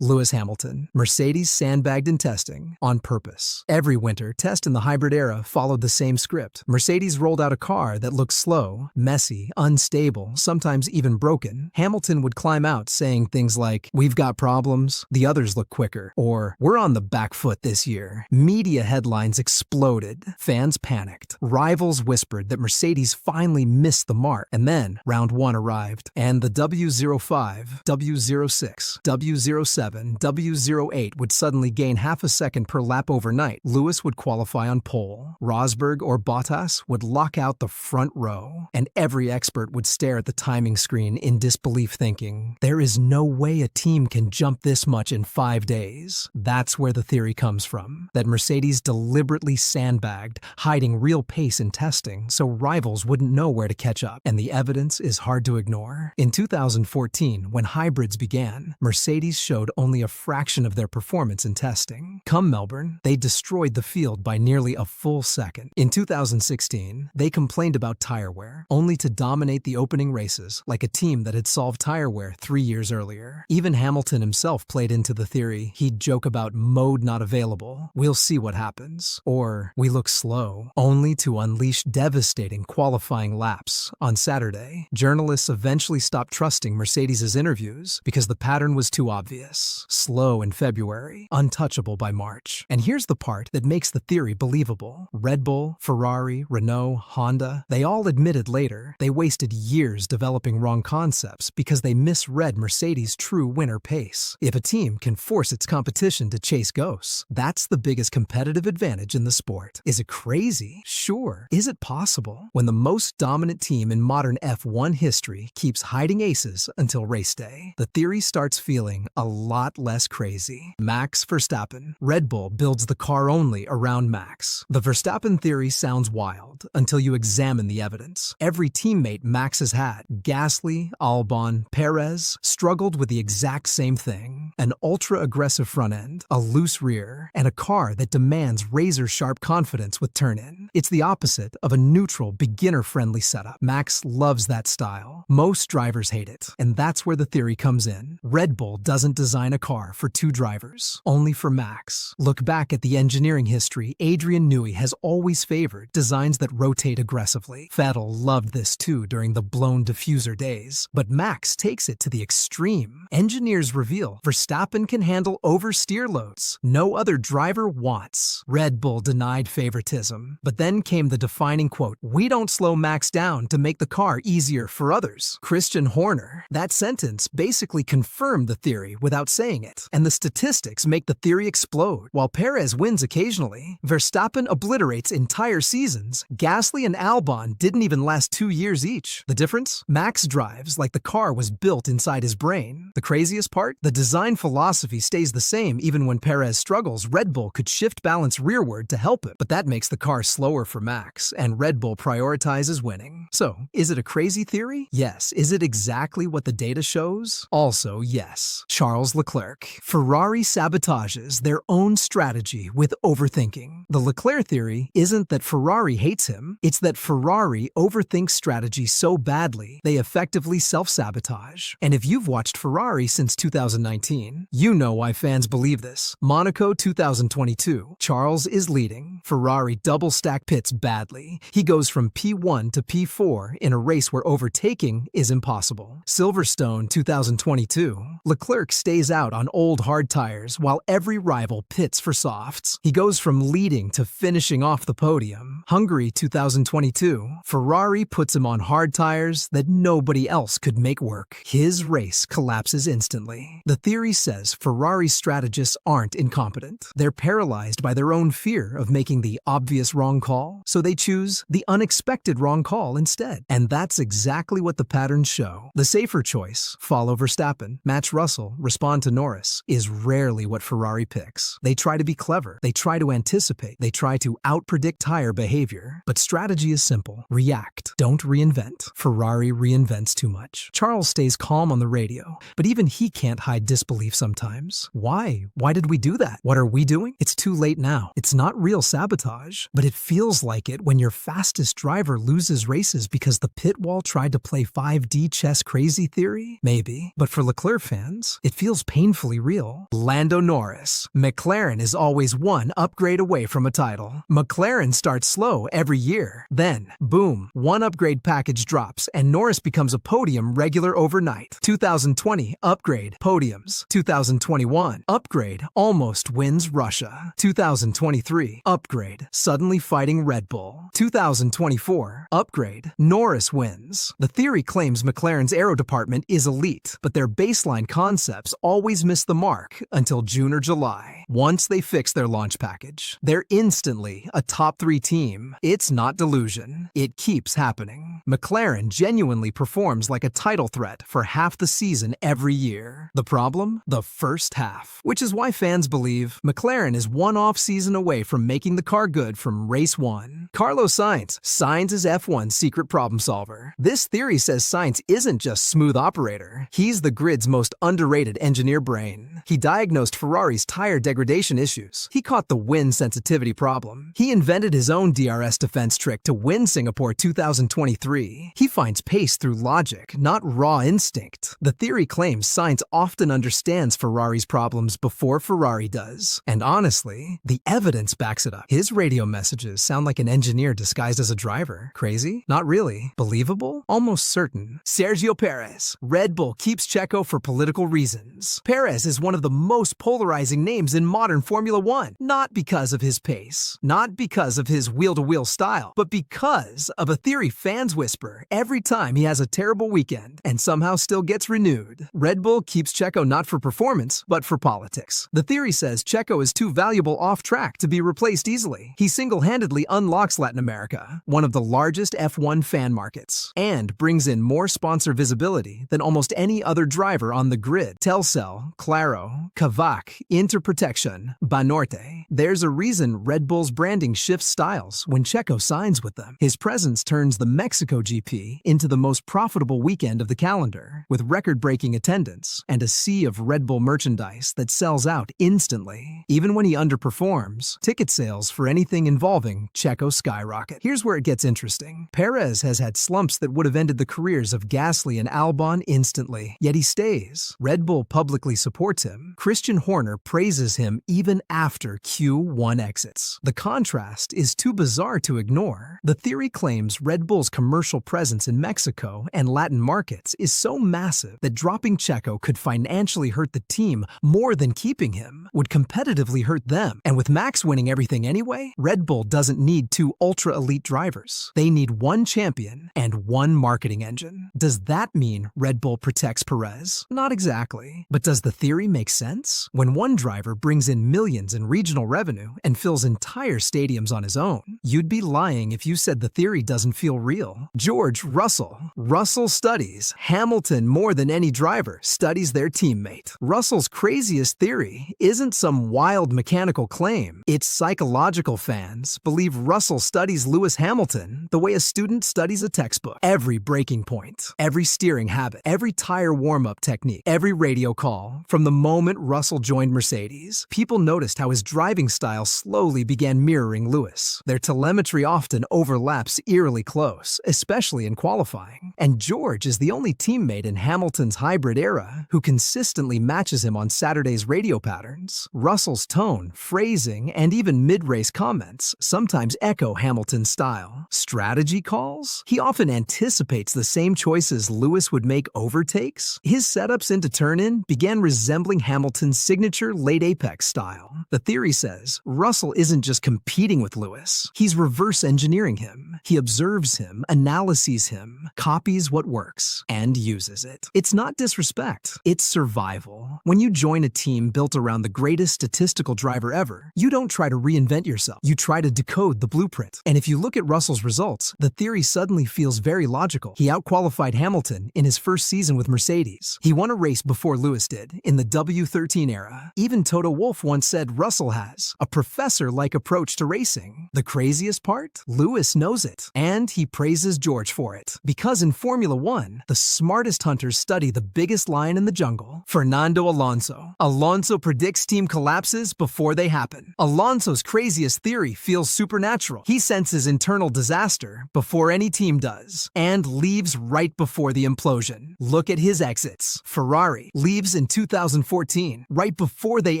Lewis Hamilton. Mercedes sandbagged in testing on purpose. Every winter, test in the hybrid era followed the same script. Mercedes rolled out a car that looked slow, messy, unstable, sometimes even broken. Hamilton would climb out saying things like, "We've got problems, the others look quicker," or "We're on the back foot this year." Media headlines exploded. Fans panicked. Rivals whispered that Mercedes finally missed the mark. And then, round one arrived. And the W05, W06, W07, W08 would suddenly gain half a second per lap overnight. Lewis would qualify on pole. Rosberg or Bottas would lock out the front row. And every expert would stare at the timing screen in disbelief thinking, there is no way a team can jump this much in 5 days. That's where the theory comes from, that Mercedes deliberately sandbagged, hiding real pace in testing so rivals wouldn't know where to catch up. And the evidence is hard to ignore. In 2014, when hybrids began, Mercedes showed only a fraction of their performance in testing. Come Melbourne, they destroyed the field by nearly a full second. In 2016, they complained about tire wear, only to dominate the opening races like a team that had solved tire wear 3 years earlier. Even Hamilton himself played into the theory. He'd joke about mode not available, we'll see what happens, or we look slow, only to unleash devastating qualifying laps. On Saturday, journalists eventually stopped trusting Mercedes' interviews because the pattern was too obvious. Slow in February, untouchable by March. And here's the part that makes the theory believable. Red Bull, Ferrari, Renault, Honda, they all admitted later they wasted years developing wrong concepts because they misread Mercedes' true winner pace. If a team can force its competition to chase ghosts, that's the biggest competitive advantage in the sport. Is it crazy? Sure. Is it possible? When the most dominant team in modern F1 history keeps hiding aces until race day, the theory starts feeling a lot less crazy. Max Verstappen. Red Bull builds the car only around Max. The Verstappen theory sounds wild until you examine the evidence. Every teammate Max has had, Gasly, Albon, Perez, struggled with the exact same thing. An ultra-aggressive front end, a loose rear, and a car that demands razor-sharp confidence with turn-in. It's the opposite of a neutral, beginner-friendly setup. Max loves that style. Most drivers hate it, and that's where the theory comes in. Red Bull doesn't design a car for two drivers, only for Max. Look back at the engineering history. Adrian Newey has always favored designs that rotate aggressively. Vettel loved this too during the blown diffuser days. But Max takes it to the extreme. Engineers reveal Verstappen can handle oversteer loads no other driver wants. Red Bull denied favoritism, but then came the defining quote, "We don't slow Max down to make the car easier for others." Christian Horner. That sentence basically confirmed the theory without saying it. And the statistics make the theory explode. While Perez wins occasionally, Verstappen obliterates entire seasons. Gasly and Albon didn't even last 2 years each. The difference? Max drives like the car was built inside his brain. The craziest part? The design philosophy stays the same even when Perez struggles. Red Bull could shift balance rearward to help it, but that makes the car slower for Max, and Red Bull prioritizes winning. So, is it a crazy theory? Yes. Is it exactly what the data shows? Also, yes. Charles Leclerc. Ferrari sabotages their own strategy with overthinking. The Leclerc theory isn't that Ferrari hates him, it's that Ferrari overthinks strategy so badly they effectively self-sabotage. And if you've watched Ferrari since 2019, you know why fans believe this. Monaco 2022, Charles is leading. Ferrari double-stack pits badly. He goes from P1 to P4 in a race where overtaking is impossible. Silverstone 2022, Leclerc stays out on old hard tires while every rival pits for softs. He goes from leading to finishing off the podium. Hungary 2022, Ferrari puts him on hard tires that nobody else could make work. His race collapses instantly. The theory says Ferrari strategists aren't incompetent. They're paralyzed by their own fear of making the obvious wrong call, so they choose the unexpected wrong call instead. And that's exactly what the patterns show. The safer choice, follow Verstappen, match Russell, respond to Norris, is rarely what Ferrari picks. They try to be clever. They try to anticipate. They try to outpredict tire behavior. But strategy is simple. React. Don't reinvent. Ferrari reinvents too much. Charles stays calm on the radio, but even he can't hide disbelief disbelief sometimes. Why? Why did we do that? What are we doing? It's too late now. It's not real sabotage, but it feels like it when your fastest driver loses races because the pit wall tried to play 5D chess crazy theory? Maybe. But for Leclerc fans, it feels painfully real. Lando Norris. McLaren is always one upgrade away from a title. McLaren starts slow every year. Then, boom, one upgrade package drops and Norris becomes a podium regular overnight. 2020, upgrade, podiums. 2021, upgrade, almost wins Russia. 2023, upgrade, suddenly fighting Red Bull. 2024, upgrade, Norris wins. The theory claims McLaren's aero department is elite, but their baseline concepts always miss the mark until June or July. Once they fix their launch package, they're instantly a top 3 team. It's not delusion. It keeps happening. McLaren genuinely performs like a title threat for half the season every year. The problem? The first half. Which is why fans believe McLaren is one off-season away from making the car good from race 1. Carlos Sainz. Sainz is F1's secret problem solver. This theory says Sainz isn't just smooth operator. He's the grid's most underrated engineer brain. He diagnosed Ferrari's tire degradation issues. He caught the wind sensitivity problem. He invented his own DRS defense trick to win Singapore 2023. He finds pace through logic, not raw instinct. The theory claims Sainz often understands Ferrari's problems before Ferrari does. And honestly, the evidence backs it up. His radio messages sound like an engineer disguised as a driver. Crazy? Not really. Believable? Almost certain. Sergio Perez. Red Bull keeps Checo for political reasons. Perez is one of the most polarizing names in modern Formula One. Not because of his pace, not because of his wheel-to-wheel style, but because of a theory fans whisper every time he has a terrible weekend and somehow still gets renewed. Red Bull keeps Checo not for performance, but for politics. The theory says Checo is too valuable off-track to be replaced easily. He single-handedly unlocks Latin America, one of the largest F1 fan markets, and brings in more sponsor visibility than almost any other driver on the grid. Telcel, Claro, Kavak, Interprotection, Banorte. There's a reason Red Bull's branding shifts styles when Checo signs with them. His presence turns the Mexico GP into the most profitable weekend of the calendar, with record-breaking attendance and a sea of Red Bull merchandise that sells out instantly. Even when he underperforms, ticket sales for anything involving Checo skyrocket. Here's where it gets interesting. Perez has had slumps that would have ended the careers of Gasly and Albon instantly, yet he stays. Red Bull publicly supports him. Christian Horner praises him even after Q1 exits. The contrast is too bizarre to ignore. The theory claims Red Bull's commercial presence in Mexico and Latin markets is so massive that dropping Checo could financially hurt the team more than keeping him would competitively hurt them. And with Max winning everything anyway, Red Bull doesn't need 2 ultra-elite drivers. They need 1 champion and 1 marketing engine. Does that mean Red Bull protects Perez? Not exactly. But does the theory make sense? When one driver brings in millions in regional revenue and fills entire stadiums on his own, you'd be lying if you said the theory doesn't feel real. George Russell. Russell studies Hamilton more than any driver studies their teammate. Russell's craziest theory isn't some wild mechanical claim. It's psychological. Fans believe Russell studies Lewis Hamilton the way a student studies a textbook. Every braking point, every steering habit, every tire warm-up technique, every radio call. From the moment Russell joined Mercedes, people noticed how his driving style slowly began mirroring Lewis. Their telemetry often overlaps eerily close, especially in qualifying. And George is the only teammate in Hamilton's hybrid era who consistently matches him on Saturday's radio patterns. Russell's tone, phrasing, and even mid-race comments sometimes echo Hamilton's style. Strategy calls? He often anticipates the same choices Lewis would make overtakes. His setups into turn-in began resembling Hamilton's signature late apex style. The theory says Russell isn't just competing with Lewis. He's reverse engineering him. He observes him, analyses him, copies what works, and uses it. It's not disrespect. It's survival. When you join a team built around the greatest statistical driver ever, you don't try to reinvent yourself. You try to decode the blueprint. And if you look at Russell's results, the theory suddenly feels very logical. He outqualified Hamilton in his first season with Mercedes. He won a race before Lewis did in the W13 era. Even Toto Wolff once said Russell has a professor-like approach to racing. The craziest part? Lewis knows it, and he praises George for it. Because in Formula One, the smartest hunters study the biggest lion in the jungle. For Fernando Alonso. Alonso predicts team collapses before they happen. Alonso's craziest theory feels supernatural. He senses internal disaster before any team does, and leaves right before the implosion. Look at his exits. Ferrari leaves in 2014, right before they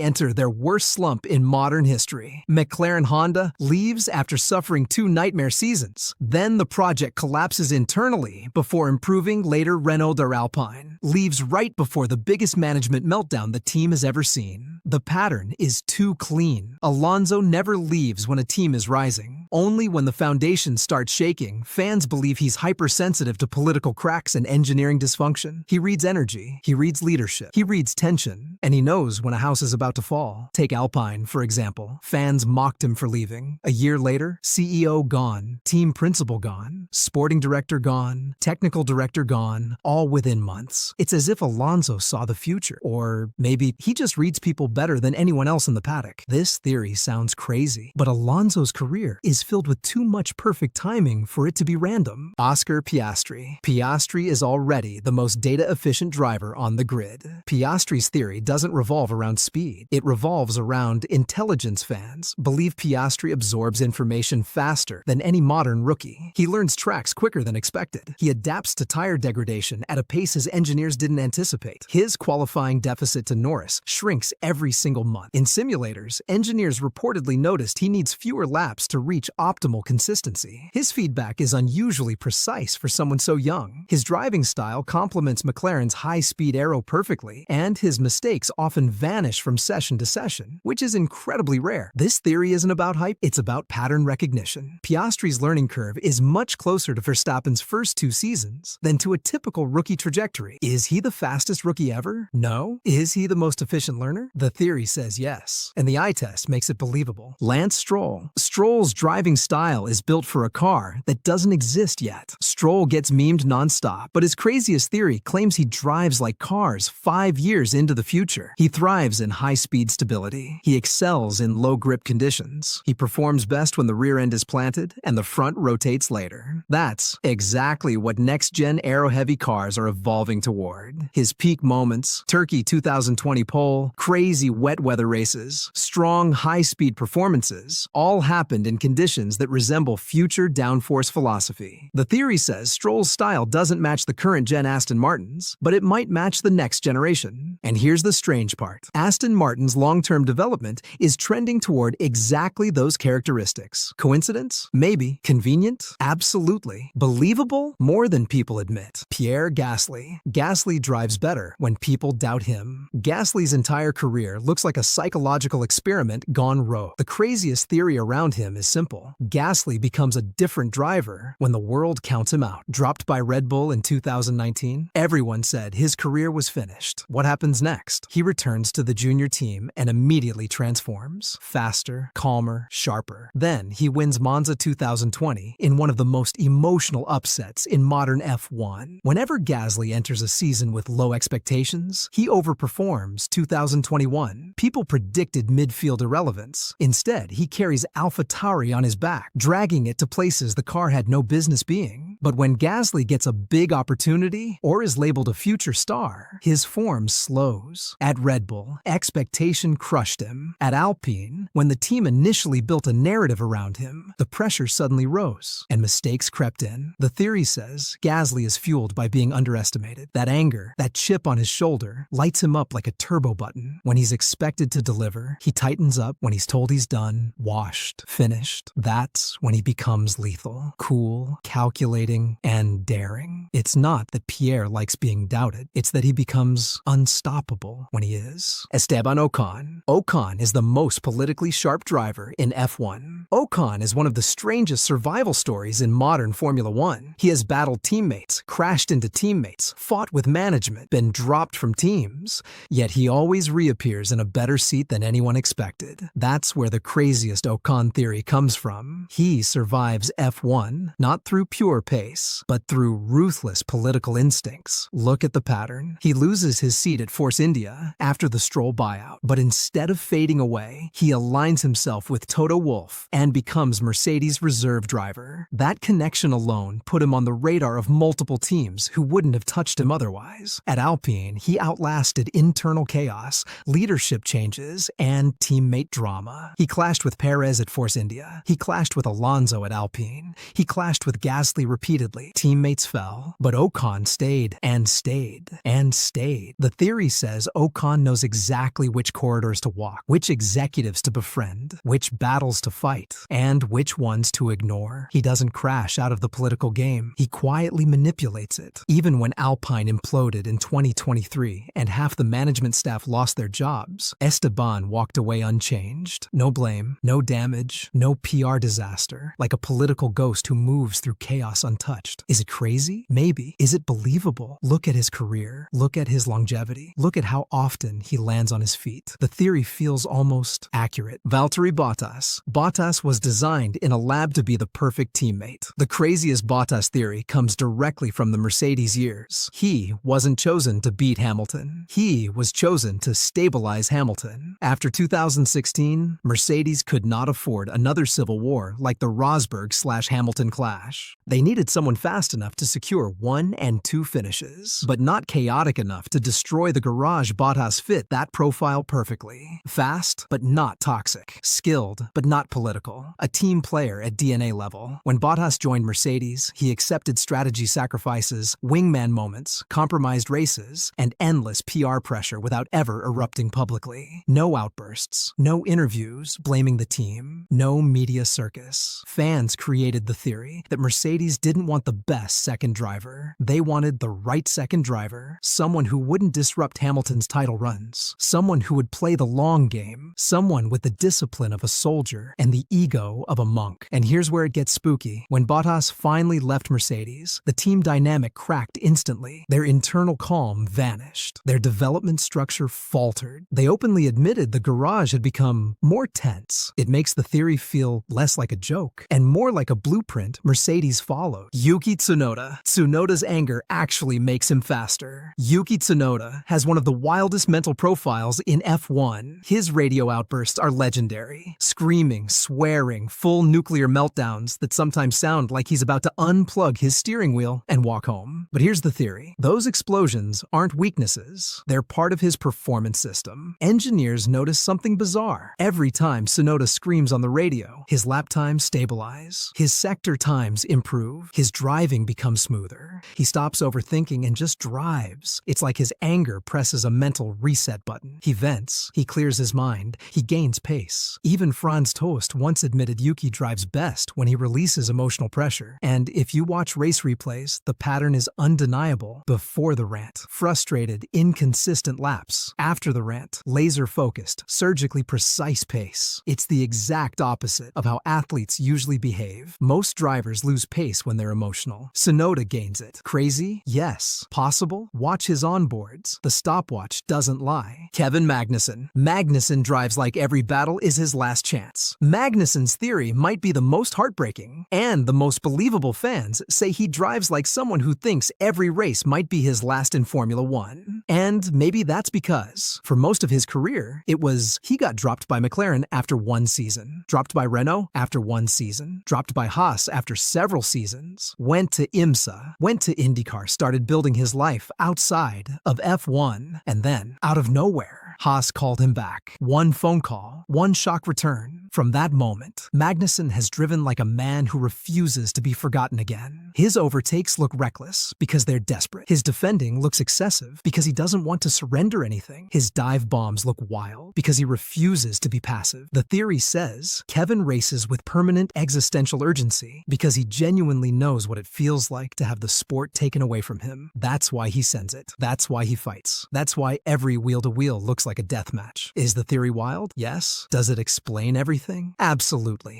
enter their worst slump in modern history. McLaren Honda leaves after suffering 2 nightmare seasons. Then the project collapses internally before improving. Later, Renault or Alpine leaves right before the biggest management meltdown the team has ever seen. The pattern is too clean. Alonso never leaves when a team is rising. Only when the foundation starts shaking, fans believe he's hypersensitive to political cracks and engineering dysfunction. He reads energy, he reads leadership, he reads tension, and he knows when a house is about to fall. Take Alpine, for example. Fans mocked him for leaving. A year later, CEO gone, team principal gone, sporting director gone, technical director gone, all within months. It's as if Alonso saw the future, or maybe he just reads people better than anyone else in the paddock. This theory sounds crazy, but Alonso's career is filled with too much perfect timing for it to be random. Oscar Piastri. Piastri is already the most data-efficient driver on the grid. Piastri's theory doesn't revolve around speed. It revolves around intelligence. Fans believe Piastri absorbs information faster than any modern rookie. He learns tracks quicker than expected. He adapts to tire degradation at a pace his engineers didn't anticipate. His qualifying deficit to Norris shrinks every single month. In simulators, engineers reportedly noticed he needs fewer laps to reach optimal consistency. His feedback is unusually precise for someone so young. His driving style complements McLaren's high-speed aero perfectly, and his mistakes often vanish from session to session, which is incredibly rare. This theory isn't about hype, it's about pattern recognition. Piastri's learning curve is much closer to Verstappen's first 2 seasons than to a typical rookie trajectory. Is he the fastest rookie ever? No. Is he the most efficient learner? The theory says yes, and the eye test makes it believable. Lance Stroll. Stroll's driving style is built for a car that doesn't exist yet. Stroll gets memed nonstop, but his craziest theory claims he drives like cars 5 years into the future. He thrives in high-speed stability. He excels in low-grip conditions. He performs best when the rear end is planted and the front rotates later. That's exactly what next-gen aero-heavy cars are evolving toward. His peak moments, Turkey 2020 pole, crazy wet weather races, strong high-speed performances, all happened in conditions that resemble future downforce philosophy. The theory says Stroll's style doesn't match the current-gen Aston Martins, but it might match the next generation. And here's the strange part. Aston Martin's long-term development is trending toward exactly those characteristics. Coincidence? Maybe. Convenient? Absolutely. Believable? More than people admit. Pierre Gasly. Gasly drives better when people doubt him. Gasly's entire career looks like a psychological experiment gone rogue. The craziest theory around him is simple. Gasly becomes a different driver when the world counts him out. Dropped by Red Bull in 2019, everyone said his career was finished. What happens next? He returns to the junior team and immediately transforms. Faster, calmer, sharper. Then he wins Monza 2020 in one of the most emotional upsets in modern F1. Whenever Gasly enters a season with low expectations, he overperforms. 2021, people predicted midfield irrelevance. Instead, he carries AlphaTauri on his back, dragging it to places the car had no business being. But when Gasly gets a big opportunity or is labeled a future star, his form slows. At Red Bull, expectation crushed him. At Alpine, when the team initially built a narrative around him, the pressure suddenly rose and mistakes crept in. The theory says Gasly is fueled by being underestimated. That anger, that chip on his shoulder, lights him up like a turbo button. When he's expected to deliver, he tightens up. When he's told he's done, washed, finished, that's when he becomes lethal. Cool, calculating, and daring. It's not that Pierre likes being doubted. It's that he becomes unstoppable when he is. Esteban Ocon. Ocon is the most politically sharp driver in F1. Ocon is one of the strangest survival stories in modern Formula One. He has battled teammates, crashed into teammates, fought with management, been dropped from teams, yet he always reappears in a better seat than anyone expected. That's where the craziest Ocon theory comes from. He survives F1, not through pure pace, pace, but through ruthless political instincts. Look at the pattern. He loses his seat at Force India after the Stroll buyout, but instead of fading away, he aligns himself with Toto Wolff and becomes Mercedes' reserve driver. That connection alone put him on the radar of multiple teams who wouldn't have touched him otherwise. At Alpine, he outlasted internal chaos, leadership changes, and teammate drama. He clashed with Perez at Force India. He clashed with Alonso at Alpine. He clashed with Gasly repeatedly. Teammates fell, but Ocon stayed and stayed and stayed. The theory says Ocon knows exactly which corridors to walk, which executives to befriend, which battles to fight, and which ones to ignore. He doesn't crash out of the political game. He quietly manipulates it. Even when Alpine imploded in 2023 and half the management staff lost their jobs, Esteban walked away unchanged. No blame, no damage, no PR disaster, like a political ghost who moves through chaos untouched. Is it crazy? Maybe. Is it believable? Look at his career. Look at his longevity. Look at how often he lands on his feet. The theory feels almost accurate. Valtteri Bottas. Bottas was designed in a lab to be the perfect teammate. The craziest Bottas theory comes directly from the Mercedes years. He wasn't chosen to beat Hamilton. He was chosen to stabilize Hamilton. After 2016, Mercedes could not afford another civil war like the Rosberg/Hamilton clash. They needed someone fast enough to secure 1 and 2 finishes, but not chaotic enough to destroy the garage. Bottas fit that profile perfectly. Fast, but not toxic. Skilled, but not political. A team player at DNA level. When Bottas joined Mercedes, he accepted strategy sacrifices, wingman moments, compromised races, and endless PR pressure without ever erupting publicly. No outbursts, no interviews blaming the team, no media circus. Fans created the theory that Mercedes didn't want the best second driver. They wanted the right second driver, someone who wouldn't disrupt Hamilton's title runs, someone who would play the long game, someone with the discipline of a soldier and the ego of a monk. And here's where it gets spooky. When Bottas finally left Mercedes, the team dynamic cracked instantly. Their internal calm vanished. Their development structure faltered. They openly admitted the garage had become more tense. It makes the theory feel less like a joke and more like a blueprint Mercedes followed. Yuki Tsunoda. Tsunoda's anger actually makes him faster. Yuki Tsunoda has one of the wildest mental profiles in F1. His radio outbursts are legendary. Screaming, swearing, full nuclear meltdowns that sometimes sound like he's about to unplug his steering wheel and walk home. But here's the theory. Those explosions aren't weaknesses. They're part of his performance system. Engineers notice something bizarre. Every time Tsunoda screams on the radio, his lap times stabilize, his sector times improve, his driving becomes smoother. He stops overthinking and just drives. It's like his anger presses a mental reset button. He vents, he clears his mind, he gains pace. Even Franz Tost once admitted Yuki drives best when he releases emotional pressure. And if you watch race replays, the pattern is undeniable. Before the rant, frustrated, inconsistent laps. After the rant, laser-focused, surgically precise pace. It's the exact opposite of how athletes usually behave. Most drivers lose pace when they're emotional. Tsunoda gains it. Crazy? Yes. Possible? Watch his onboards. The stopwatch doesn't lie. Kevin Magnussen. Magnussen drives like every battle is his last chance. Magnussen's theory might be the most heartbreaking, and the most believable. Fans say he drives like someone who thinks every race might be his last in Formula One. And maybe that's because, for most of his career, he got dropped by McLaren after 1 season, dropped by Renault after 1 season, dropped by Haas after several seasons, went to IMSA, went to IndyCar, started building his life outside of F1, and then, out of nowhere, Haas called him back. 1 phone call, 1 shock return. From that moment, Magnussen has driven like a man who refuses to be forgotten again. His overtakes look reckless because they're desperate. His defending looks excessive because he doesn't want to surrender anything. His dive bombs look wild because he refuses to be passive. The theory says Kevin races with permanent existential urgency because he genuinely knows what it feels like to have the sport taken away from him. That's why he sends it. That's why he fights. That's why every wheel-to-wheel looks like a death match. Is the theory wild? Yes. Does it explain everything? Absolutely.